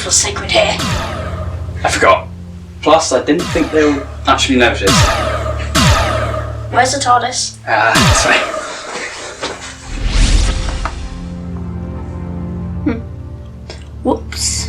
was sacred here. I forgot. Plus, I didn't think they'll actually notice. Where's the TARDIS? That's right. Whoops.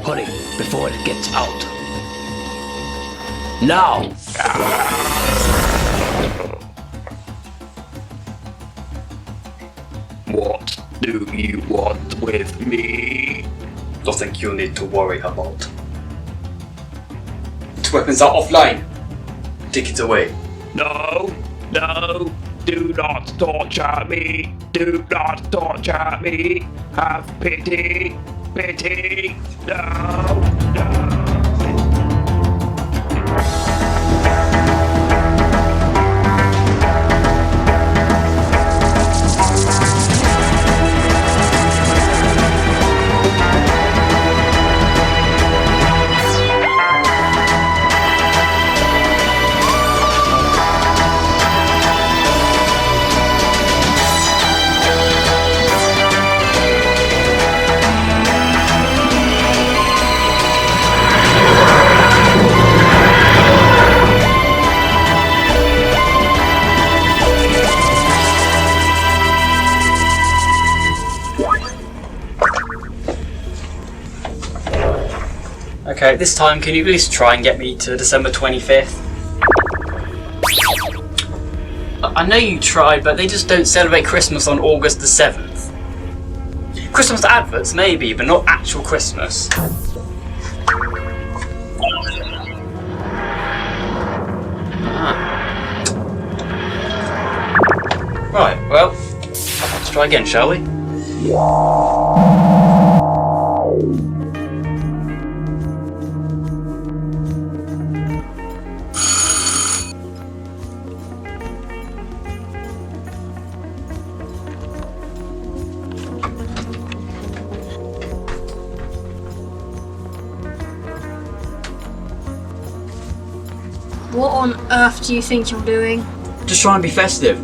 Hurry, before it gets out. Now! What do you want with me? Nothing you need to worry about. Its weapons are offline. Take it away. No, no, do not torture me. Do not torture me. Have pity, pity. No, no. Okay, this time can you at least try and get me to December 25th? I know you tried, but they just don't celebrate Christmas on August the 7th. Christmas adverts maybe, but not actual Christmas. Right, well, let's try again, shall we? What on earth do you think you're doing? Just trying to be festive.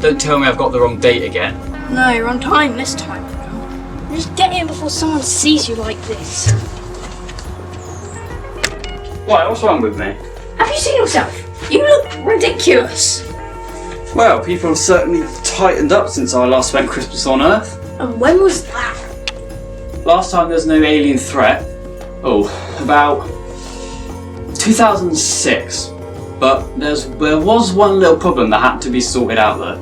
Don't tell me I've got the wrong date again. No, you're on time this time. Just get in before someone sees you like this. Why, what's wrong with me? Have you seen yourself? You look ridiculous. Well, people have certainly tightened up since I last spent Christmas on Earth. And when was that? Last time there was no alien threat. Oh, about 2006. But there was one little problem that had to be sorted out though.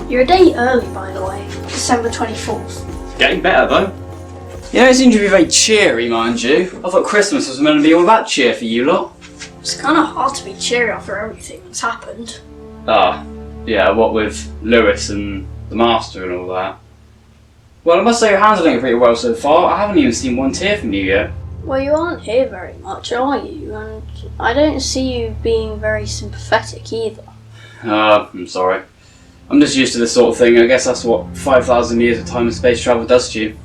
You're a day early, by the way. December 24th. Getting better though. You don't seem to be very cheery, mind you. I thought Christmas was meant to be all about cheer for you lot. It's kind of hard to be cheery after everything that's happened. Ah, yeah, what with Lewis and the Master and all that. Well, I must say your hands are doing pretty well so far. I haven't even seen one tear from you yet. Well, you aren't here very much, are you? And I don't see you being very sympathetic either. I'm sorry. I'm just used to this sort of thing. I guess that's what 5,000 years of time and space travel does to you.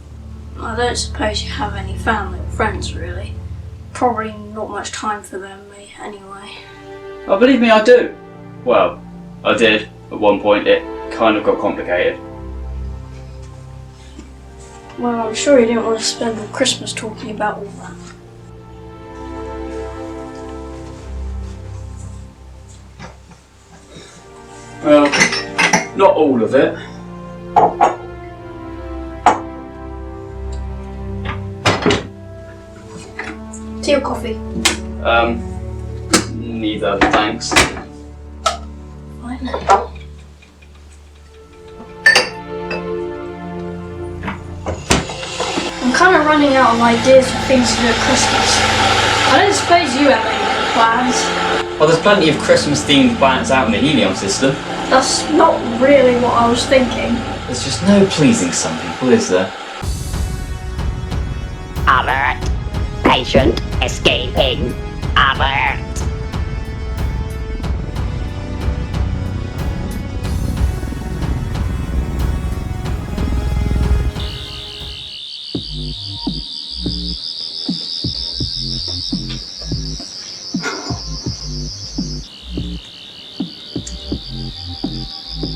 I don't suppose you have any family or friends, really. Probably not much time for them, anyway. Oh, believe me, I do. Well, I did. At one point, it kind of got complicated. Well, I'm sure you didn't want to spend all Christmas talking about all that. Well, not all of it. Tea or coffee? Neither, thanks. Fine. I'm kind of running out of ideas for things to do at Christmas. I don't suppose you have any plans. Well, there's plenty of Christmas-themed planets out in the helium system. That's not really what I was thinking. There's just no pleasing some people, is there? Alert! Patient escaping. Alert!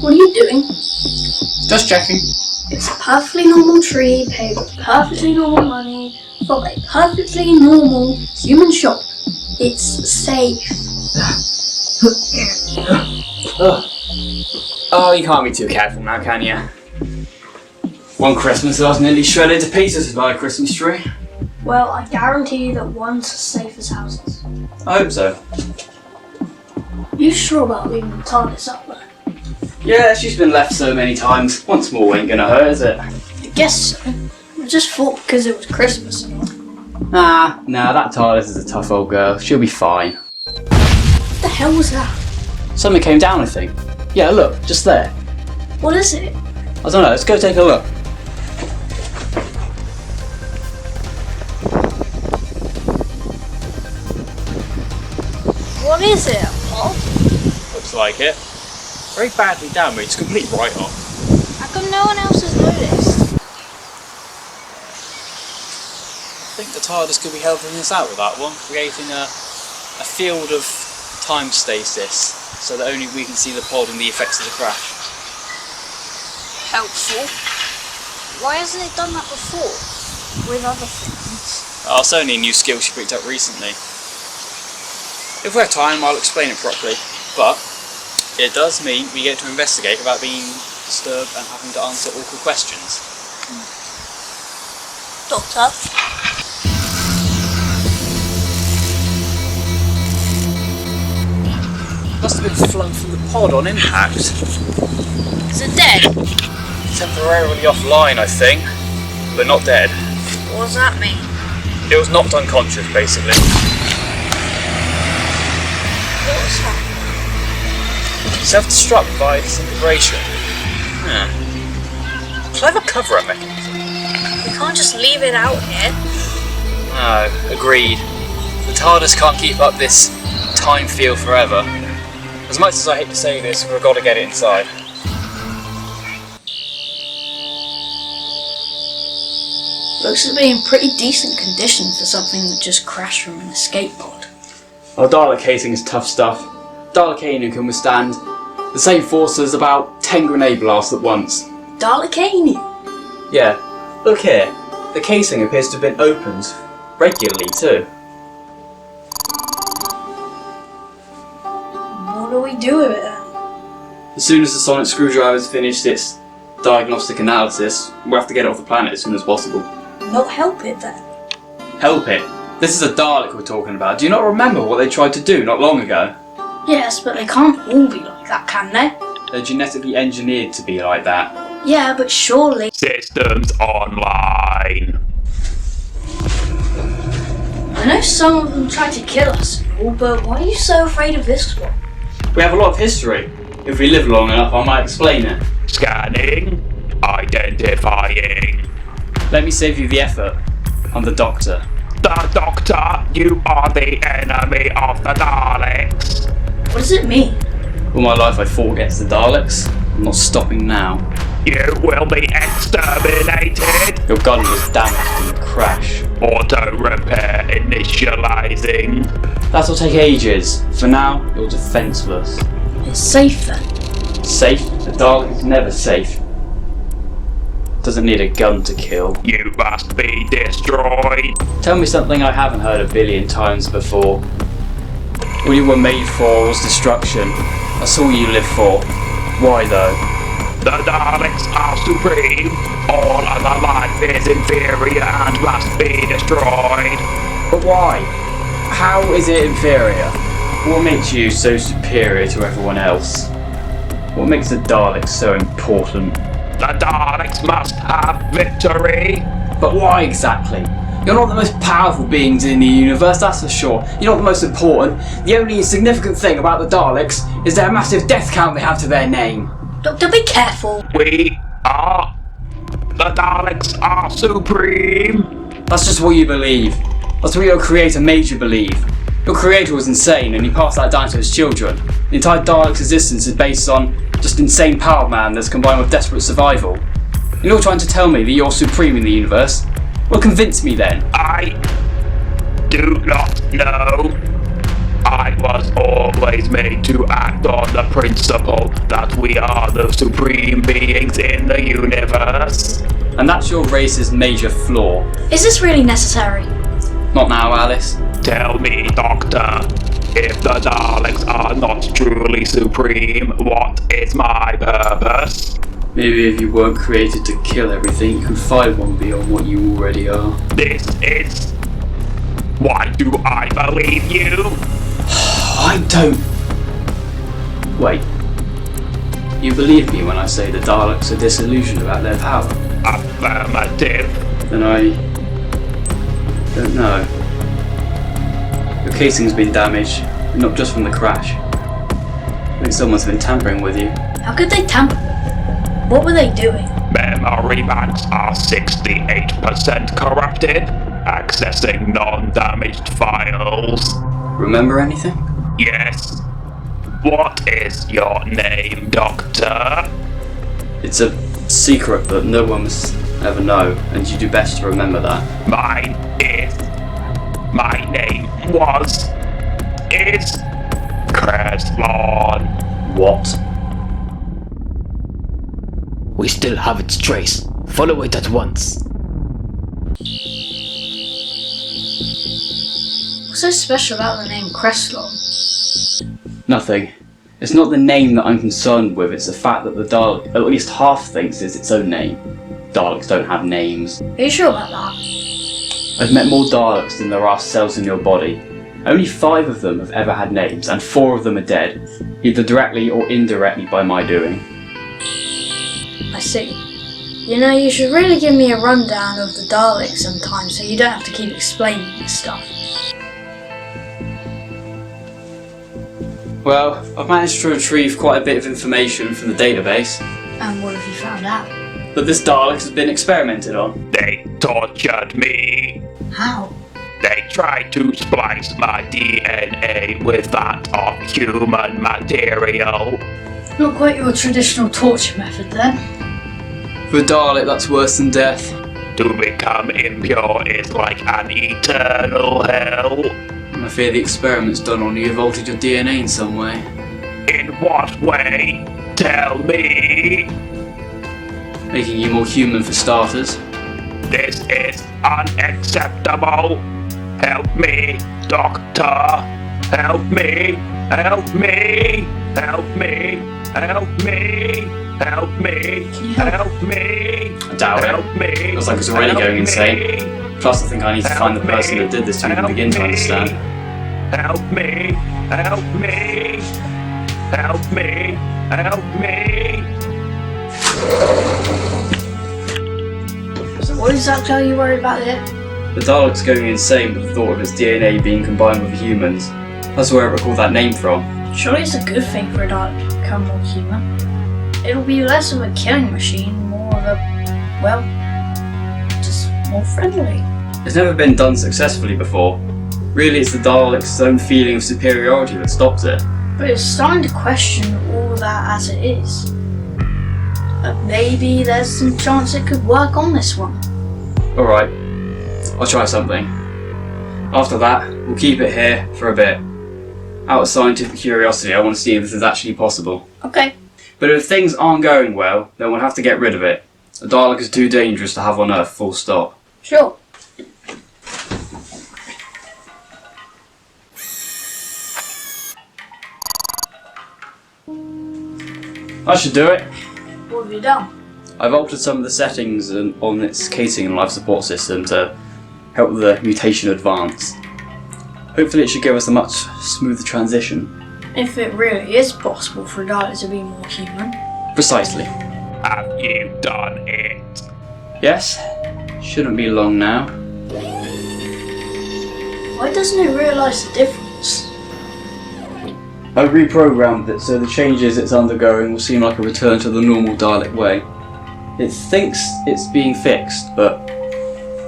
What are you doing? Just checking. It's a perfectly normal tree paid with perfectly normal money from a perfectly normal human shop. It's safe. Oh, you can't be too careful now, can you? One Christmas I was nearly shredded to pieces by a Christmas tree. Well, I guarantee you that one's as safe as houses. I hope so. You sure about leaving the TARDIS up there? Yeah, she's been left so many times. Once more ain't gonna hurt, is it? I guess so. I just thought because it was Christmas and all. Nah, that TARDIS is a tough old girl. She'll be fine. What the hell was that? Something came down, I think. Yeah, look, just there. What is it? I don't know, let's go take a look. What is it, Paul? Looks like it. Very badly damaged, complete write-off. How come no one else has noticed? I think the TARDIS could be helping us out with that one, creating a field of time stasis, so that only we can see the pod and the effects of the crash. Helpful. Why hasn't it done that before? With other things? Oh, it's only a new skill she picked up recently. If we have time, I'll explain it properly, but it does mean we get to investigate without being disturbed and having to answer awkward questions. Doctor? Must have been flung from the pod on impact. Is it dead? Temporarily offline, I think, but not dead. What does that mean? It was knocked unconscious, basically. What's happening? Self-destruct via disintegration. Clever cover-up mechanism. We can't just leave it out here. No, agreed. The TARDIS can't keep up this time field forever. As much as I hate to say this, we've got to get it inside. Looks to be in pretty decent condition for something that just crashed from an escape pod. Well, Dalek casing is tough stuff. Dalekanium can withstand the same force as about 10 grenade blasts at once. Dalekanium? Yeah, look here. The casing appears to have been opened regularly too. What do we do with it then? As soon as the sonic screwdriver's finished its diagnostic analysis, we'll have to get it off the planet as soon as possible. Not help it then? Help it? This is a Dalek we're talking about. Do you not remember what they tried to do not long ago? Yes, but they can't all be like that, can they? They're genetically engineered to be like that. Yeah, but surely... Systems online. I know some of them tried to kill us and all, but why are you so afraid of this one? We have a lot of history. If we live long enough, I might explain it. Scanning. Identifying. Let me save you the effort. I'm the Doctor. The Doctor, you are the enemy of the Daleks. What does it mean? All my life I fought against the Daleks. I'm not stopping now. You will be exterminated. Your gun was damaged in the crash. Auto repair initializing. That'll take ages. For now, you're defenseless. It's safe then. Safe? The Dalek is never safe. Doesn't need a gun to kill. You must be destroyed. Tell me something I haven't heard a billion times before. All you were made for was destruction. That's all you live for. Why though? The Daleks are supreme. All other life is inferior and must be destroyed. But why? How is it inferior? What makes you so superior to everyone else? What makes the Daleks so important? The Daleks must have victory. But why exactly? You're not the most powerful beings in the universe, that's for sure. You're not the most important. The only significant thing about the Daleks is their massive death count they have to their name. Doctor, be careful. We The Daleks are supreme. That's just what you believe. That's what your creator made you believe. Your creator was insane and he passed that down to his children. The entire Dalek's existence is based on just insane power, man, that's combined with desperate survival. And you're trying to tell me that you're supreme in the universe? Well, convince me then. I do not know. I was always made to act on the principle that we are the supreme beings in the universe. And that's your race's major flaw. Is this really necessary? Not now, Alice. Tell me, Doctor, if the Daleks are not truly supreme, what is my purpose? Maybe if you weren't created to kill everything, you could find one beyond what you already are. This is... Why do I believe you? I don't... Wait. You believe me when I say the Daleks are disillusioned about their power? Affirmative. Then I... don't know. Your casing's been damaged, but not just from the crash. I think someone's been tampering with you. How could they tamper? What were they doing? Memory banks are 68% corrupted, accessing non-damaged files. Remember anything? Yes. What is your name, Doctor? It's a secret that no one must ever know, and you do best to remember that. Mine is... My name was... is... Kreslon. What? We still have its trace. Follow it at once. What's so special about the name Kreslon? Nothing. It's not the name that I'm concerned with, it's the fact that the Dalek at least half thinks is its own name. Daleks don't have names. Are you sure about that? I've met more Daleks than there are cells in your body. Only 5 of them have ever had names, and 4 of them are dead, either directly or indirectly by my doing. I see. You know, you should really give me a rundown of the Daleks sometime so you don't have to keep explaining this stuff. Well, I've managed to retrieve quite a bit of information from the database. And what have you found out? That this Dalek has been experimented on. They tortured me. How? They tried to splice my DNA with that of human material. Not quite your traditional torture method then. For a Dalek, that's worse than death. To become impure is like an eternal hell. I fear the experiment's done on you have altered your DNA in some way. In what way? Tell me. Making you more human for starters. This is unacceptable. Help me, Doctor. Help me. Help me. Help me. Help me. Help me. Help me. I doubt it. Help me. Looks like it's already Help going me. insane. Plus, I think I need to find the person that did this to even begin to understand. Help me. Help me. Help me. Help me. So what exactly are you worried about here? The Dalek's going insane with the thought of its DNA being combined with humans. That's where I recall that name from. Surely it's a good thing for a Dalek to become more human. It'll be less of a killing machine, more of a, well, just more friendly. It's never been done successfully before. Really, it's the Dalek's own feeling of superiority that stops it. But it's starting to question all that as it is. Maybe there's some chance it could work on this one. Alright, I'll try something. After that, we'll keep it here for a bit. Out of scientific curiosity, I want to see if this is actually possible. Okay. But if things aren't going well, then we'll have to get rid of it. A Dalek is too dangerous to have on Earth, full stop. Sure. I should do it. What have you done? I've altered some of the settings on its casing and life support system to help the mutation advance. Hopefully it should give us a much smoother transition. If it really is possible for a Dalek to be more human. Precisely. Have you done it? Yes? Shouldn't be long now. Why doesn't it realise the difference? I've reprogrammed it so the changes it's undergoing will seem like a return to the normal Dalek way. It thinks it's being fixed, but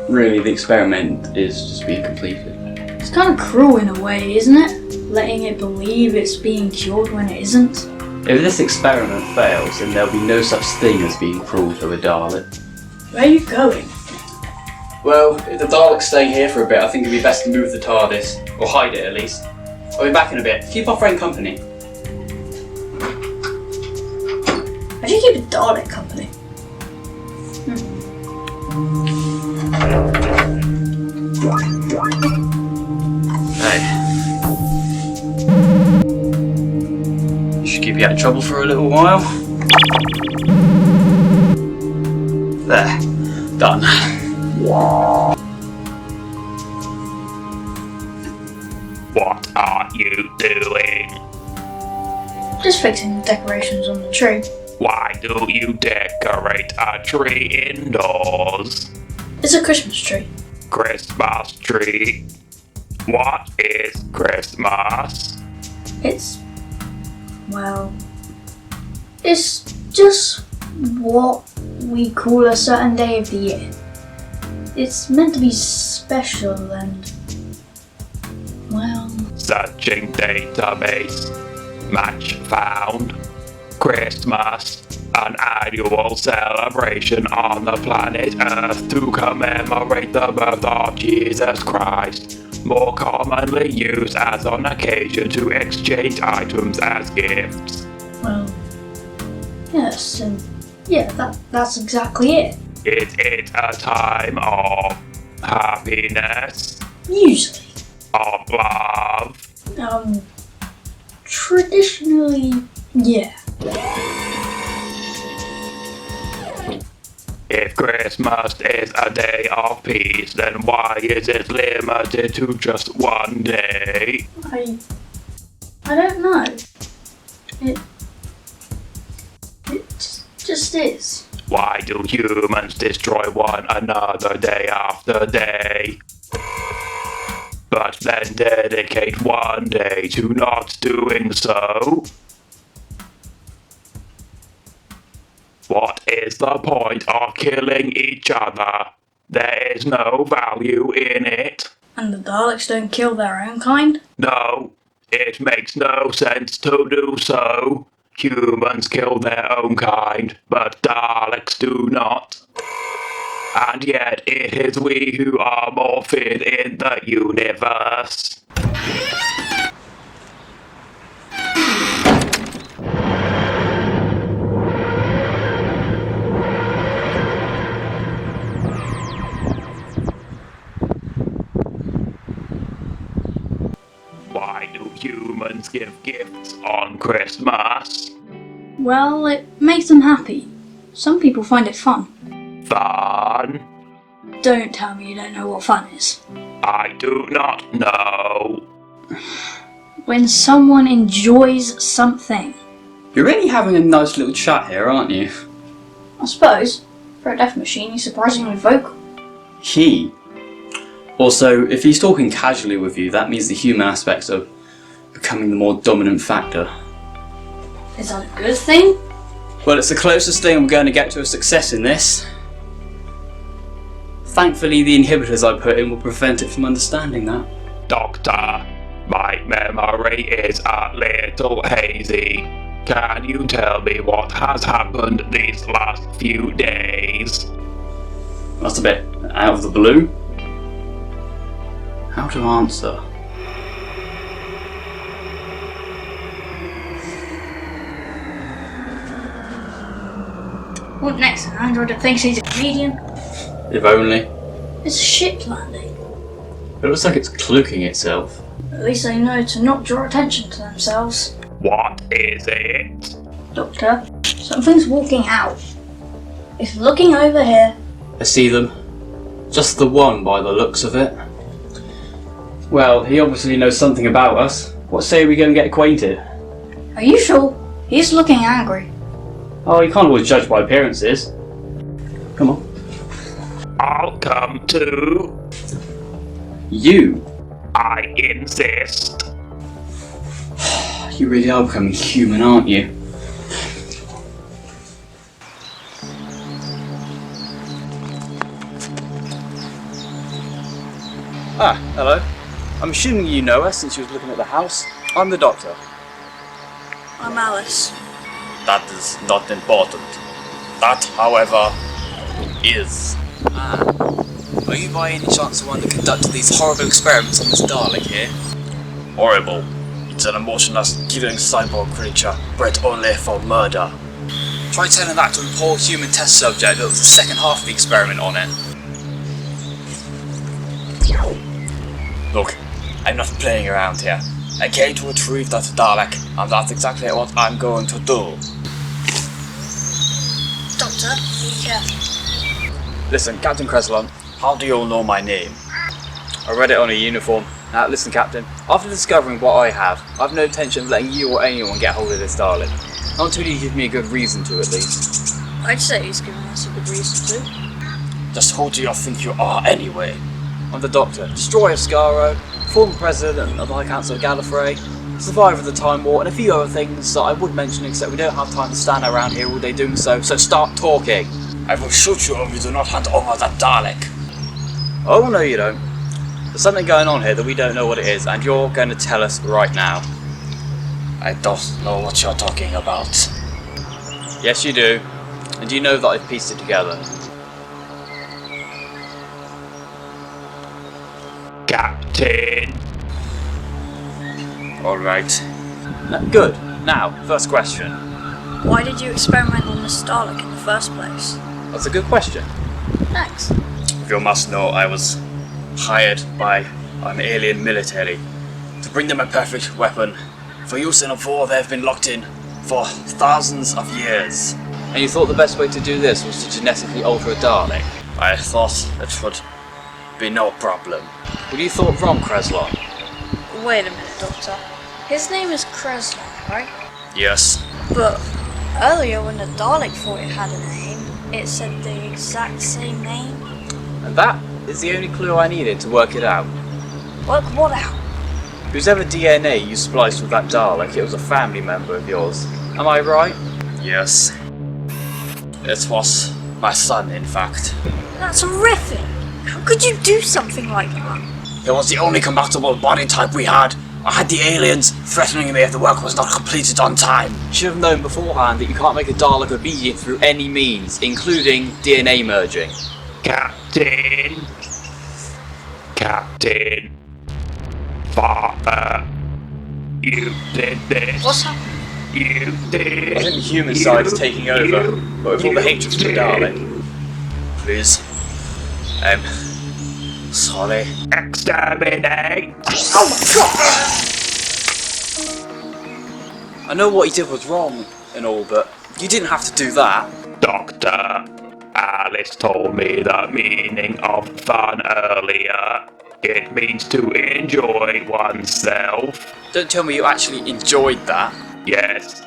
really the experiment is just being completed. It's kind of cruel in a way, isn't it? Letting it believe it's being cured when it isn't. If this experiment fails, then there'll be no such thing as being cruel to a Dalek. Where are you going? Well, if the Daleks stay here for a bit, I think it'd be best to move the TARDIS, or hide it at least. I'll be back in a bit. Keep our friend company. How do you keep a Dalek company? Hey. Should keep you out of trouble for a little while. There. Done. What are you doing? Just fixing the decorations on the tree. Why do you decorate a tree indoors? It's a Christmas tree. Christmas tree? What is Christmas? It's just what we call a certain day of the year. It's meant to be special and, well... Searching database. Match found. Christmas. An annual celebration on the planet Earth to commemorate the birth of Jesus Christ. More commonly used as an occasion to exchange items as gifts. Well, yes, and yeah, that's exactly it. Is it a time of happiness? Usually. Of love? Traditionally, yeah. If Christmas is a day of peace, then why is it limited to just one day? I don't know. It just is. Why do humans destroy one another day after day, but then dedicate one day to not doing so? What is the point of killing each other? There is no value in it. And the Daleks don't kill their own kind? No, it makes no sense to do so. Humans kill their own kind, but Daleks do not. And yet it is we who are more fit in the universe. Why do humans give gifts on Christmas? Well, it makes them happy. Some people find it fun. Fun? Don't tell me you don't know what fun is. I do not know. When someone enjoys something. You're really having a nice little chat here, aren't you? I suppose. For a deaf machine, he's surprisingly vocal. He. Also, if he's talking casually with you, that means the human aspects are becoming the more dominant factor. Is that a good thing? Well, it's the closest thing I'm going to get to a success in this. Thankfully, the inhibitors I put in will prevent it from understanding that. Doctor, my memory is a little hazy. Can you tell me what has happened these last few days? That's a bit out of the blue. How to answer? What next? An android that thinks he's a comedian? If only. It's a ship landing. It looks like it's cloaking itself. At least they know to not draw attention to themselves. What is it? Doctor, something's walking out. It's looking over here. I see them. Just the one by the looks of it. Well, he obviously knows something about us. What say we go and get acquainted? Are you sure? He's looking angry. Oh, you can't always judge by appearances. Come on. I'll come too. You? I insist. You really are becoming human, aren't you? Ah, hello. I'm assuming you know us since you was looking at the house. I'm the doctor. I'm Alice. That is not important. That, however, is. Are you by any chance the one that conducted these horrible experiments on this Dalek here? Horrible. It's an emotionless, killing cyborg creature bred only for murder. Try telling that to a poor human test subject that was the second half of the experiment on it. Look, I'm not playing around here. I came to retrieve that Dalek, and that's exactly what I'm going to do. Doctor, be careful. Listen, Captain Kreslon, how do you know my name? I read it on a uniform. Now listen, Captain, after discovering what I have, I've no intention of letting you or anyone get hold of this Dalek. Not until you give me a good reason to, at least. I'd say he's giving us a good reason to. Just who do you think you are anyway? I'm the Doctor, destroyer of Skaro, former president of the High Council of Gallifrey, survivor of the Time War, and a few other things that I would mention, except we don't have time to stand around here all day doing so start talking. I will shoot you if you do not hand over that Dalek. Oh no you don't. There's something going on here that we don't know what it is, and you're going to tell us right now. I don't know what you're talking about. Yes you do, and you know that I've pieced it together. Captain. Alright. Good. Now, first question. Why did you experiment on the Dalek in the first place? That's a good question. Thanks. You must know I was hired by an alien military to bring them a perfect weapon for use in a war they've been locked in for thousands of years. And you thought the best way to do this was to genetically alter a Dalek? I thought it would be no problem. Well, you thought wrong, Kreslon. Wait a minute, Doctor. His name is Kreslon, right? Yes, But earlier when the Dalek thought it had a name, it said the exact same name. And that is the only clue I needed to work it out. Work what out? Whosever DNA you spliced with that Dalek, it was a family member of yours. Am I right? yes. It was my son, in fact. That's horrific! How could you do something like that? It was the only compatible body type we had. I had the aliens threatening me if the work was not completed on time. You should have known beforehand that you can't make a Dalek obedient through any means, including DNA merging. Captain. Captain. Father. You did this. What's happening? You did. I think the human side is taking over, but with all the hatred for the Dalek. Please. I'm sorry. Exterminate. I know what you did was wrong and all, but you didn't have to do that. Doctor, Alice told me the meaning of fun earlier. It means to enjoy oneself. Don't tell me you actually enjoyed that. Yes,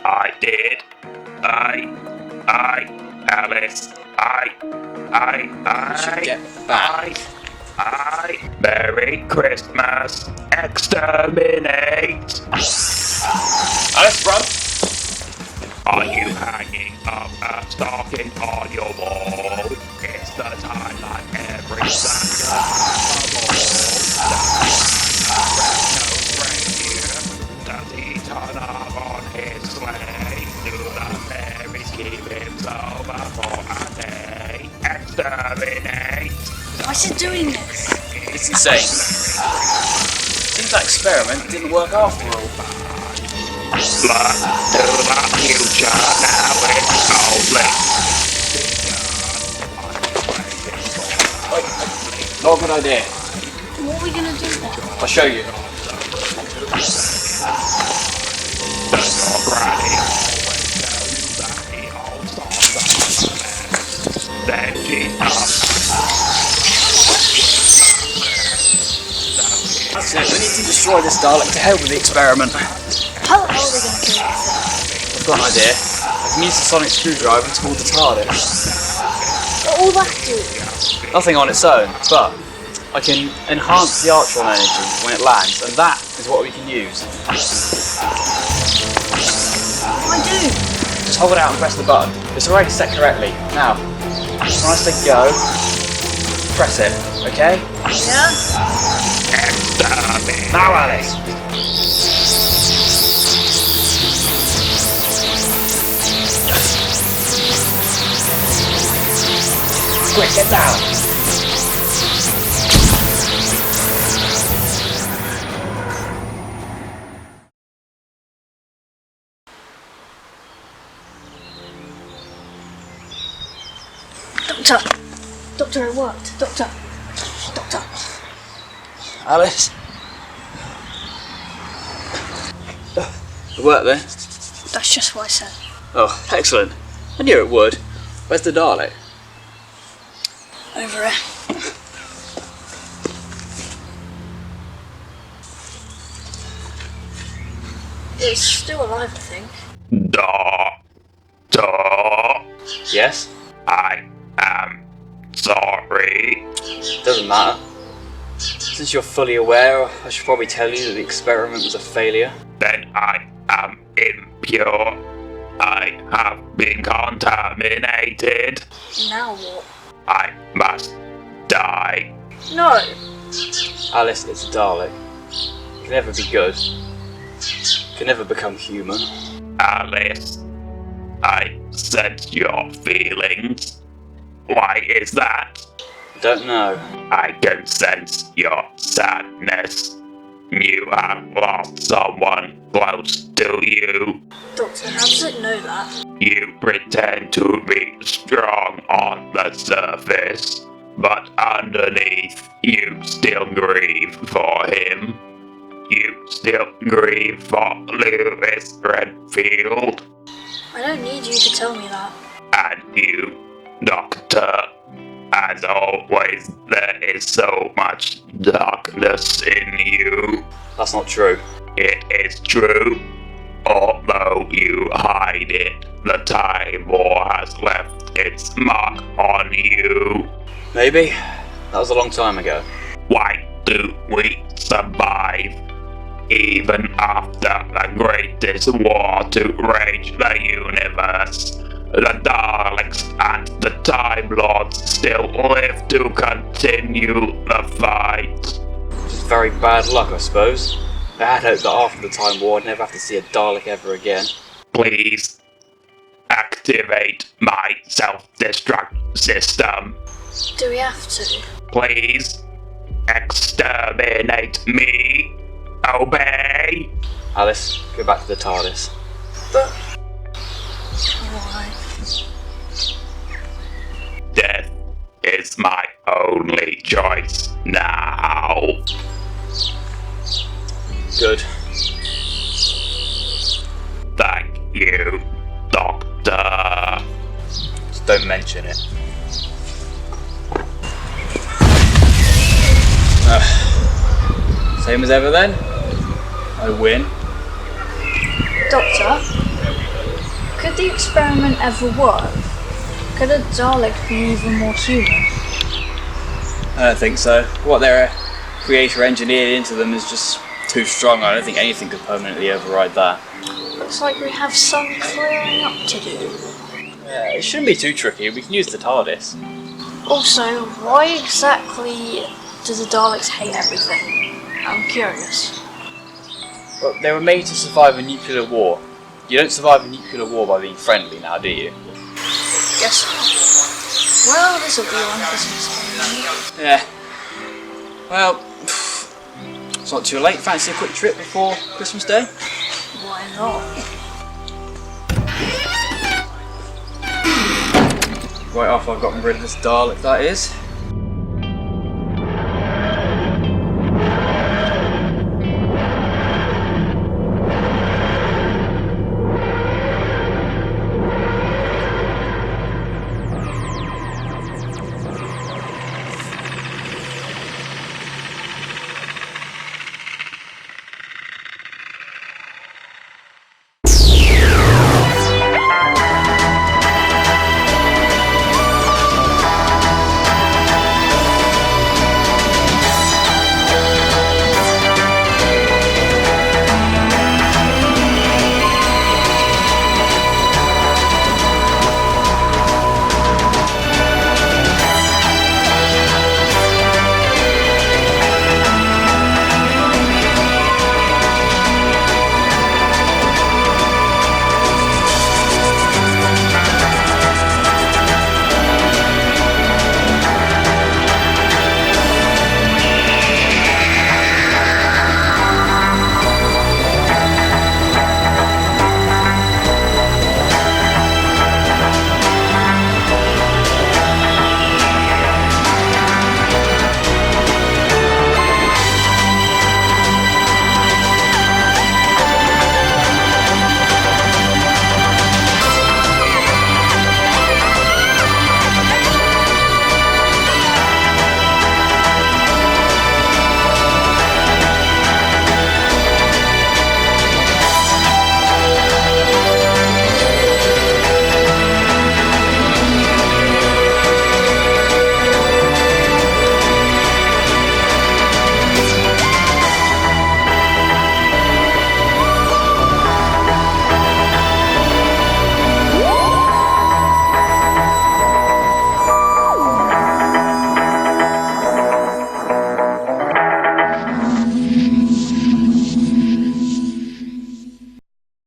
I did. Alice, You should get back. Merry Christmas. Exterminate. Alice, bruv. Are you hanging up a stocking on your wall? It's the time like every Does he turn up on his sleigh? Do the fairies keep himself up for a day? Exterminate! Why's he doing this? It's insane. Seems that experiment didn't work after all. Blood to the future, now it's only. Wait, not a good idea. What are we gonna do then? I'll show you. Does your granny always tell you that he holds on to then she's That's it, we need to destroy this Dalek. To hell with the experiment. How the hell are they gonna kill this? I've got an idea. I can use the sonic screwdriver to pull the TARDIS. What will that do? Nothing on its own, but I can enhance the Artron energy when it lands, and that is what we can use. What do I do? Just hold it out and press the button. It's already set correctly. Now, when I say go, press it, okay? Yeah? Exterminate. Now, Alice! Quick, get down! Doctor! Doctor, it worked. Doctor! Doctor! Alice? It worked then? That's just what I said. Oh, excellent. I knew it would. Where's the Dalek? Over here. It's still alive, I think. Doctor, Yes? I am sorry. Doesn't matter. Since you're fully aware, I should probably tell you that the experiment was a failure. Then I am impure. I have been contaminated. Now what? I must die. No! Alice, it's a Dalek. It can never be good. It can never become human. Alice, I sense your feelings. Why is that? I don't know. I can sense your sadness. You have lost someone close to you. Doctor, how does it know that? You pretend to be strong on the surface, but underneath you still grieve for him. You still grieve for Lewis Redfield. I don't need you to tell me that. And you, Doctor. As always, there is so much darkness in you. That's not true. It is true. Although you hide it, the Time War has left its mark on you. Maybe. That was a long time ago. Why do we survive? Even after the greatest war to rage the universe, the Daleks and the Time Lords still live to continue the fight. Just very bad luck, I suppose. I had hoped that after the Time War I'd never have to see a Dalek ever again. Please activate my self-destruct system. Do we have to? Please exterminate me. Obey. Alice, go back to the TARDIS. But... why? Death is my only choice now. Good. Thank you, Doctor. Just don't mention it. Same as ever then? I win. Doctor? Could the experiment ever work? Could a Dalek be even more human? I don't think so. What their creator engineered into them is just too strong. I don't think anything could permanently override that. Looks like we have some clearing up to do. Yeah, it shouldn't be too tricky. We can use the TARDIS. Also, why exactly do the Daleks hate everything? I'm curious. Well, they were made to survive a nuclear war. You don't survive a nuclear war by being friendly now, do you? Guess not. Well, this'll be on Christmas Day. Yeah. Well, it's not too late. Fancy a quick trip before Christmas Day? Why not? Right after I've gotten rid of this Dalek, that is.